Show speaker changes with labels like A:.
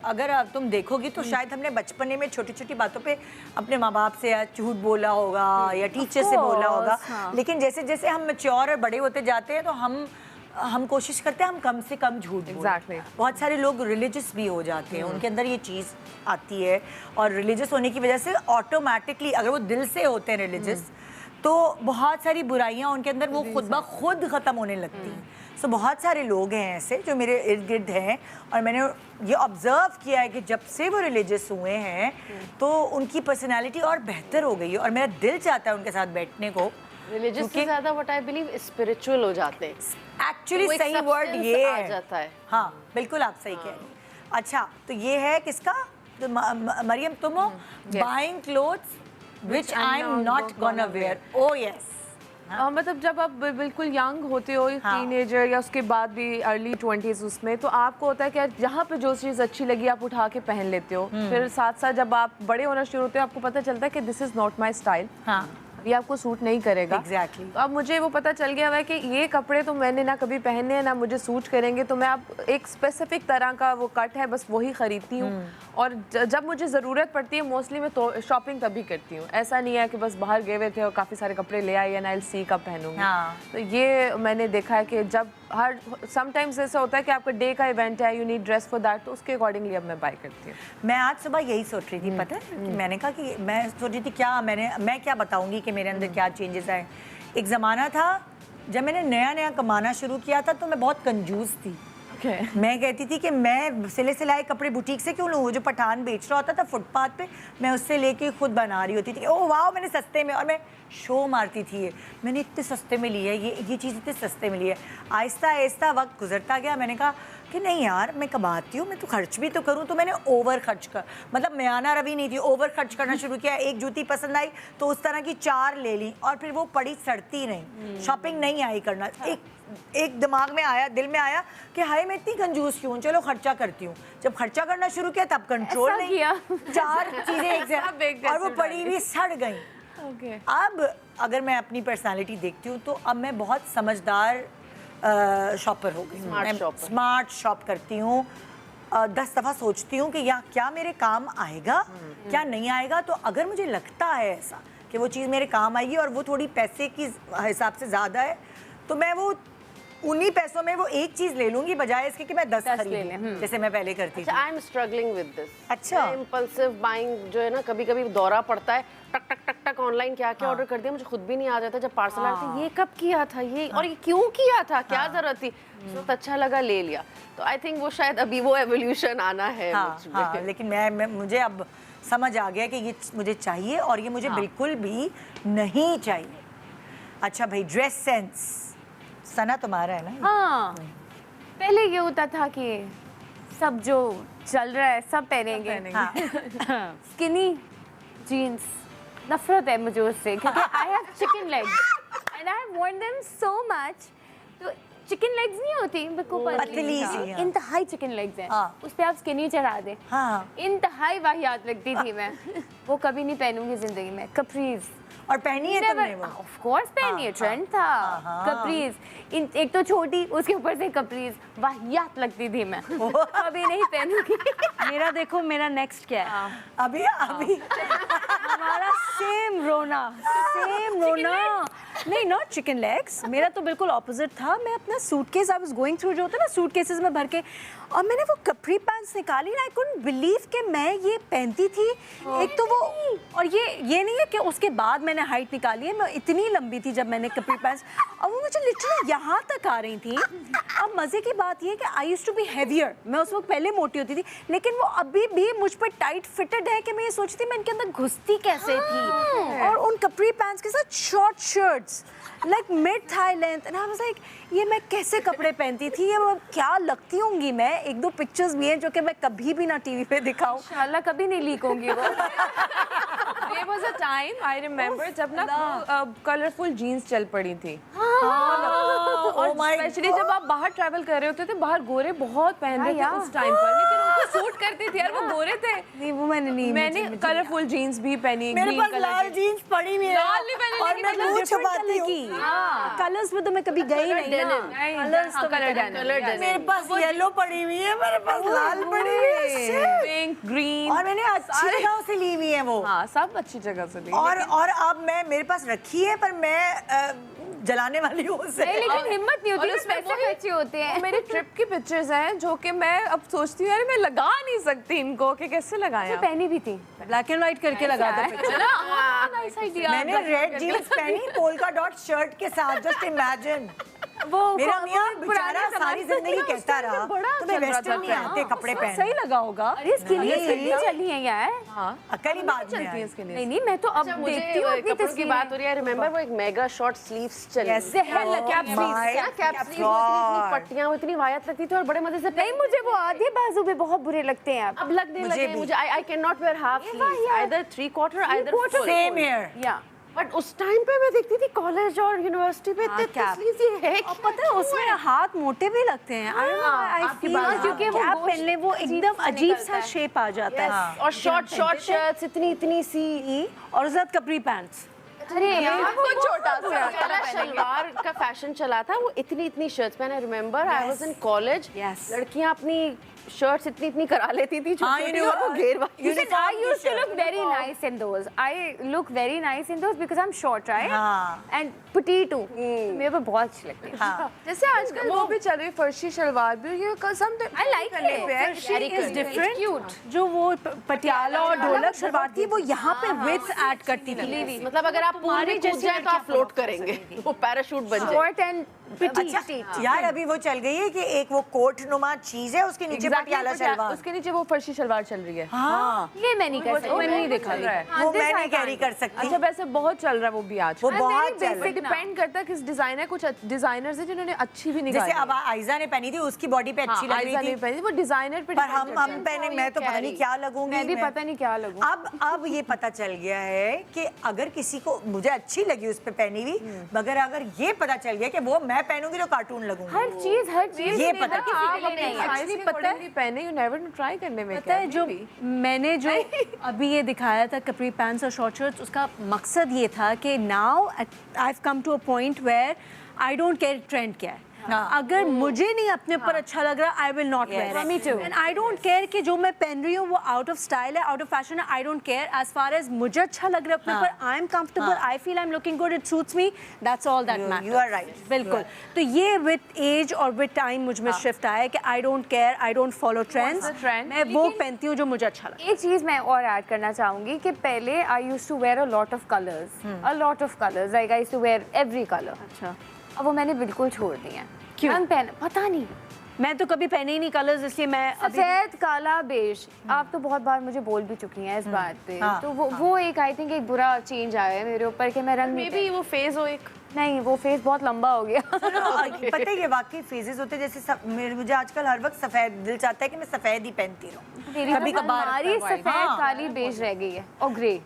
A: अगर तुम देखोगी तो शायद हमने बचपने में छोटी छोटी बातों पे अपने माँ बाप से या झूठ बोला होगा या टीचर से बोला होगा, लेकिन जैसे जैसे हम मैच्योर और बड़े होते जाते हैं तो हम कोशिश करते हैं हम कम से कम झूठ बोलें। बहुत सारे लोग रिलीजियस भी हो जाते हैं, उनके अंदर ये चीज़ आती है, और रिलीजियस होने की वजह से ऑटोमेटिकली अगर वो दिल से होते हैं रिलीजियस तो बहुत सारी बुराइयां उनके अंदर वो खुद ब खुद ख़त्म होने लगती हैं। सो बहुत सारे लोग हैं ऐसे जो मेरे इर्द गिर्द हैं, और मैंने ये ऑब्ज़र्व किया है कि जब से वो रिलीजियस हुए हैं तो उनकी पर्सनैलिटी और बेहतर हो गई है, और मेरा दिल चाहता है उनके साथ बैठने को।
B: रिलीजियस से ज़्यादा व्हाट आई बिलीव स्पिरिचुअल हो जाते हैं।
A: एक्चुअली सही वर्ड ये है।
B: जाता है।
A: हाँ बिल्कुल आप सही कह रही हैं। अच्छा तो ये है किसका, तो मरियम तुम हो, buying clothes which I am not gonna wear. Oh yes.
C: मतलब जब आप बिल्कुल यंग होते हो, टीनेजर या उसके बाद भी अर्ली 20s उसमें, तो आपको होता है कि यार जहाँ पे जो चीज़ अच्छी लगी आप उठा के पहन लेते हो। फिर साथ साथ जब आप बड़े होना शुरू होते हो आपको पता चलता है कि this is not my style, ये आपको सूट नहीं करेगा।
A: Exactly.
C: तो अब मुझे वो पता चल गया है कि ये कपड़े तो मैंने ना कभी पहने हैं ना मुझे सूट करेंगे, तो मैं अब एक स्पेसिफिक तरह का वो कट है बस वही खरीदती हूँ। और जब मुझे ज़रूरत पड़ती है मोस्टली मैं तो शॉपिंग तभी करती हूँ। ऐसा नहीं है कि बस बाहर गए हुए थे और काफ़ी सारे कपड़े ले आए या ना सी कब पहनूंगी। तो ये मैंने देखा है कि जब हर समटाइम्स ऐसा होता है कि आपका डे का इवेंट है, you need dress for that, तो उसके अकॉर्डिंगली अब मैं बाय करती हूँ।
A: मैं आज सुबह यही सोच रही थी, पता है कि मैंने कहा कि मैं सोच रही थी क्या मैं क्या बताऊंगी कि मेरे अंदर क्या चेंजेस आए। एक ज़माना था जब मैंने नया नया कमाना शुरू किया था तो मैं बहुत कंजूस थी। मैं कहती थी कि मैं सिले सिलाए कपड़े बुटीक से क्यों लूँ, वो जो पठान बेच रहा होता था फुटपाथ पे मैं उससे लेके खुद बना रही होती थी। ओह वाह मैंने सस्ते में, और मैं शो मारती थी ये मैंने इतने सस्ते में ली है, ये चीज़ इतने सस्ते में ली है। आहिस्ता आहिस्ता वक्त गुजरता गया, मैंने कहा कि नहीं यार मैं कमाती हूँ, मैं तो खर्च भी तो करूँ। तो मैंने ओवर खर्च कर, मतलब म्याना रवि नहीं थी, ओवर खर्च करना शुरू किया। एक जूती पसंद आई तो उस तरह की 4 ले ली, और फिर वो पड़ी सड़ती नहीं। शॉपिंग नहीं आई करना। एक दिमाग में आया, दिल में आया कि हाय मैं इतनी कंजूस क्यों, चलो खर्चा करती हूँ। जब खर्चा करना शुरू किया तब कंट्रोल नहीं किया। 4 चीज़ें एक साथ और वो पड़ी भी सड़ गई। अब अगर मैं अपनी पर्सनालिटी देखती हूँ तो अब मैं बहुत समझदार शॉपर हो गई। मैं स्मार्ट शॉप करती हूँ। 10 दफ़ा सोचती हूँ कि या क्या मेरे काम आएगा, क्या नहीं आएगा। तो अगर मुझे लगता है ऐसा कि वो चीज़ मेरे काम आएगी और वो थोड़ी पैसे की हिसाब से ज़्यादा है तो मैं वो उन्हीं पैसों में वो एक चीज ले लूंगी बजाय इसके कि मैं 10 खरीदूं जैसे मैं पहले करती थी।
B: I am struggling with this.
A: अच्छा
B: इम्पल्सिव बाइंग जो है ना, कभी कभी दौरा पड़ता है, टक टक टक टक ऑनलाइन क्या क्या ऑर्डर कर दिया, मुझे खुद भी नहीं आ जाता। जब पार्सल आता है ये कब किया था ये, और ये क्यों किया था, क्या जरूरत थी, तो अच्छा लगा ले लिया। तो आई थिंक वो शायद अभी वो एवोल्यूशन आना है मुझमें।
A: लेकिन मैं मुझे अब समझ आ गया कि ये मुझे चाहिए और ये मुझे बिल्कुल भी नहीं चाहिए। अच्छा भाई, ड्रेस सेंस सना तुम्हारा है ना?
D: हाँ, पहले ये होता था कि सब जो चल रहा है सब पहनेंगे। स्किनी जीन्स नफरत है मुझे उससे, क्योंकि I have chicken legs and I have worn them so much. तो चिकन लेग्स नहीं होती
A: पतली सी,
D: इंतहाई चिकन लेग्स हैं, उस पे आप स्किनी चढ़ा दे, इंतहाई वाहियात लगती थी मैं। वो कभी नहीं पहनूंगी जिंदगी में। कप्रीज
A: और पहनी है तुमने वो?
D: ऑफ कोर्स पहनी है, ट्रेंड था कप्रीज। एक तो छोटी, उसके ऊपर से कप्रीज, वाहियात लगती थी मैं। अभी नहीं पहनूंगी।
E: मेरा देखो, मेरा नेक्स्ट क्या है?
A: अभी
E: हमारा सेम रोना नहीं, नॉट चिकन लेग्स। मेरा तो बिल्कुल ऑपोजिट था। मैं अपना suitcase, I was going through, जो होता है ना सूटकेसेस में भर के, और मैंने वो कपरी पैंट्स निकाली ना, आई कुडंट बिलीव कि मैं ये पहनती थी। एक तो वो, और ये नहीं है कि उसके बाद मैंने हाइट निकाली है, मैं इतनी लंबी थी जब मैंने कपरी पैंट्स, और वो मुझे लिटरली यहाँ तक आ रही थी। अब मज़े की बात ये कि I used to be heavier, मैं उस वक्त पहले मोटी होती थी, लेकिन वो अभी भी मुझ पर टाइट फिटेड है कि मैं ये सोचती मैं इनके अंदर घुसती कैसे थी। और उन कपरी पैंट्स के साथ short shirts like mid thigh length, and I was like ये मैं कैसे कपड़े पहनती थी, ये क्या लगती होंगी मैं। 1-2 पिक्चर्स भी हैं जो कि मैं कभी भी ना टीवी पे दिखाऊं,
D: इंशाल्लाह कभी नहीं लीक होंगी वो।
C: There was a time I remember जब ना कलरफुल जीन्स चल पड़ी थी। और स्पेशली जब आप बाहर ट्रैवल कर रहे होते थे, बाहर गोरे बहुत पहन रहे थे उस टाइम पर, लेकिन उनको सूट करती थी यार, वो गोरे थे।
E: नहीं वो मैंने
C: कलरफुल जीन्स भी पहनी,
A: मेरे पास लाल जीन्स पड़ी हुई है,
C: लाल नहीं पहनी,
A: और मैं मुंह छुपाती हूँ।
E: कलर्स में तो मैं कभी गई नहीं ना।
C: कलर्स तो
A: मेरे पास येलो पड़ी हुई है, मेरे पास लाल पड़ी हुई है।
C: ग्रीन।
A: और मैंने अच्छी जगह से ली हुई है वो।
C: हाँ, सब अच्छी जगह से ली।
A: और अब मैं मेरे पास रखी है, पर मैं जलाने वाली हूँ उसे।
D: नहीं, लेकिन हिम्मत नहीं होती,
C: और उसमें
D: पैसे खर्चे होते हैं।
C: मेरे ट्रिप की पिक्चर्स हैं जो कि मैं अब सोचती हूँ यार मैं लगा नहीं सकती इनको, कि कैसे लगाया।
D: तो पहनी भी थी।
E: ब्लैक एंड व्हाइट करके लगा दो picture।
C: है ना? हाँ, नाइस आइडिया।
A: मैंने रेड जीन्स पहनी पोल्का डॉट शर्ट के साथ, जस्ट इमेजिन।
D: वो
A: मेरा मियाँ
D: पुराने
A: बेचारा
D: जमाने
A: सारी
D: में
A: जिंदगी कहता रहा
C: बड़ा
A: तुम्हें
C: चल रहा
A: वेस्टर्न
C: था
A: नहीं
C: trend।
A: आते कपड़े
E: सही
A: पहनने।
E: लगा होगा।
D: अरे स्किनी
A: नहीं।
D: चली है यार।
C: हाँ,
A: अकल ही बाद में
C: चलती है
A: आई।
C: इसके लिए।
D: नहीं नहीं, मैं तो अब
B: मुझे
D: देखती हूँ अपनी
B: कपड़ों की
D: तस्वीरें।
B: बात हो रही है, रिमेंबर वो एक मेगा शॉर्ट स्लीव्स चली।
A: Yes.
D: जहर
A: Oh
D: लगा
A: my
B: कैप
A: God.
B: स्लीव, इतनी पट्टियां, वो इतनी वायत लगती थी और बड़े मजे से
D: नहीं, मुझे वो आधे बाजू पे बहुत बुरे लगते हैं अब।
B: अब लगने
A: मुझे
B: लगे
A: भी।
B: मुझे। I can not wear half sleeves, either 3/4 either full.
A: Same here.
D: या
B: बट उस टाइम पे मैं देखती थी कॉलेज और यूनिवर्सिटी पे इतने
E: cap.
B: स्लीव्स ये है
E: और पता है उसमें हाथ मोटे भी लगते हैं। आई फील
D: क्योंकि वो
E: कैप
D: गोश्त
E: पहन ले वो एकदम
D: से
E: अजीब
D: निकलता
E: सा
D: है।
E: शेप आ जाता है।
B: और शॉर्ट शर्ट्स इतनी सी।
E: और उसके साथ कपरी पैंट्स।
D: अरे यार
C: वो छोटा सा
B: पहला शलवार का फैशन चला था, वो इतनी शर्ट्स पे। I remember I was in college,
E: Yes.
B: लड़कियां अपनी शर्ट्स इतनी करा लेती थी
A: हाँ,
B: छोटी-छोटी, और वो घेर वाली।
D: Listen, I used to look very nice in those. I look very nice in those because I'm short, right?
A: हाँ।
D: And petite हूँ। मेरे को बहुत अच्छी लगती है।
A: हाँ।
C: जैसे आजकल वो भी चल रही फर्शी शलवार भी, ये कसम
D: I like it.
E: She is different.
D: Cute.
E: जो वो पटियाला और ढोलक सलवार थी वो यहाँ पे विड्थ ऐड करती थी।
B: मतलब अगर आप पूल में कूद जाए तो आप फ्लोट करेंगे, वो पैराशूट बन जाए।
D: Short and
A: अच्छा यार अभी वो चल गई है कि एक वो कोट नुमा चीज है, उसके नीचे पटियाला शलवार।
C: उसके नीचे वो फर्शी शलवार चल रही है।
A: हाँ
D: ये मैं नहीं कर सकती।
C: मैंने नहीं देखा
D: हाँ,
A: वो
D: this
A: मैं
D: I
A: नहीं कैरी
D: can't.
A: कर सकती।
C: अच्छा, वैसे बहुत चल रहा है वो भी आज।
A: वो बहुत चल रहा है।
C: डिपेंड करता है किस डिजाइन है। कुछ डिजाइनर्स है जिन्होंने अच्छी भी निकाली
A: जैसे अब आयजा ने पहनी थी, उसकी बॉडी पे अच्छी लग
C: आयजा
A: रही
C: ने
A: थी,
C: पहनी, वो डिजाइनर पे
A: पर
C: depend
A: हम
C: करता है।
A: पहने, मैं तो पता नहीं क्या लगूंगी।
D: मैं भी पता नहीं क्या लगूं।
A: अब ये पता चल गया है कि अगर किसी को मुझे अच्छी लगी उस पे पहनी हुई, मगर अगर ये पता चल गया कि वो मैं पहनूंगी तो कार्टून लगूंगी।
D: हर चीज
A: ये पता
D: किसी
C: आप
D: के लिए
C: अपने
D: नहीं है।
C: साइज के अकॉर्डिंगली पहने, यू नेवर ट्राई करने में
E: पता है जो मैंने जो अभी ये दिखाया था कपरी पैंट्स और शॉर्ट शर्ट्स, उसका मकसद ये था कि now I have come to a point where I don't care trend क्या है। अगर मुझे नहीं अपने ऊपर अच्छा लग रहा, I will not wear
D: Me too.
E: And I don't care कि जो मैं पहन रही हूँ वो आउट ऑफ स्टाइल है, आउट ऑफ फैशन है। I don't care as far as मुझे अच्छा लग रहा है अपने ऊपर, I am comfortable, I feel I am looking good, it suits me, that's all that matters.
A: You are right.
E: बिल्कुल। तो ये विद एज और विद टाइम मुझ में शिफ्ट आया है कि आई don't care, I don't follow trends,
C: the trend?
E: मैं वो पहनती हूँ जो मुझे अच्छा लगता है।
D: एक चीज मैं और ऐड करना चाहूंगी कि पहले I used to wear a lot of colours like I used to wear every colour.
E: अच्छा,
D: अब वो मैंने बिल्कुल छोड़ दिया।
E: क्यों?
D: हम पहन, पता नहीं,
E: मैं तो कभी पहने ही नहीं कलर्स, इसलिए मैं अभी
D: सफेद काला बेज। आप तो बहुत बार मुझे बोल भी चुकी हैं इस बात पे।
A: हाँ,
D: तो वो एक आई थिंक एक बुरा चेंज आया है मेरे ऊपर कि मैं रंग
C: मे
D: नहीं
C: बी वो फेज हो एक।
D: नहीं, वो फेस बहुत लंबा हो गया।
A: पता है ये वाकई फेजेस होते हैं, जैसे मुझे आजकल हर वक्त सफेद दिल चाहता है कि मैं सफेद ही पहनती रहूं।
D: मेरी
A: कभी
D: तो
A: कभार
D: हमारी सफेद
A: हाँ।
D: काली बेज रह गई है और ग्रे।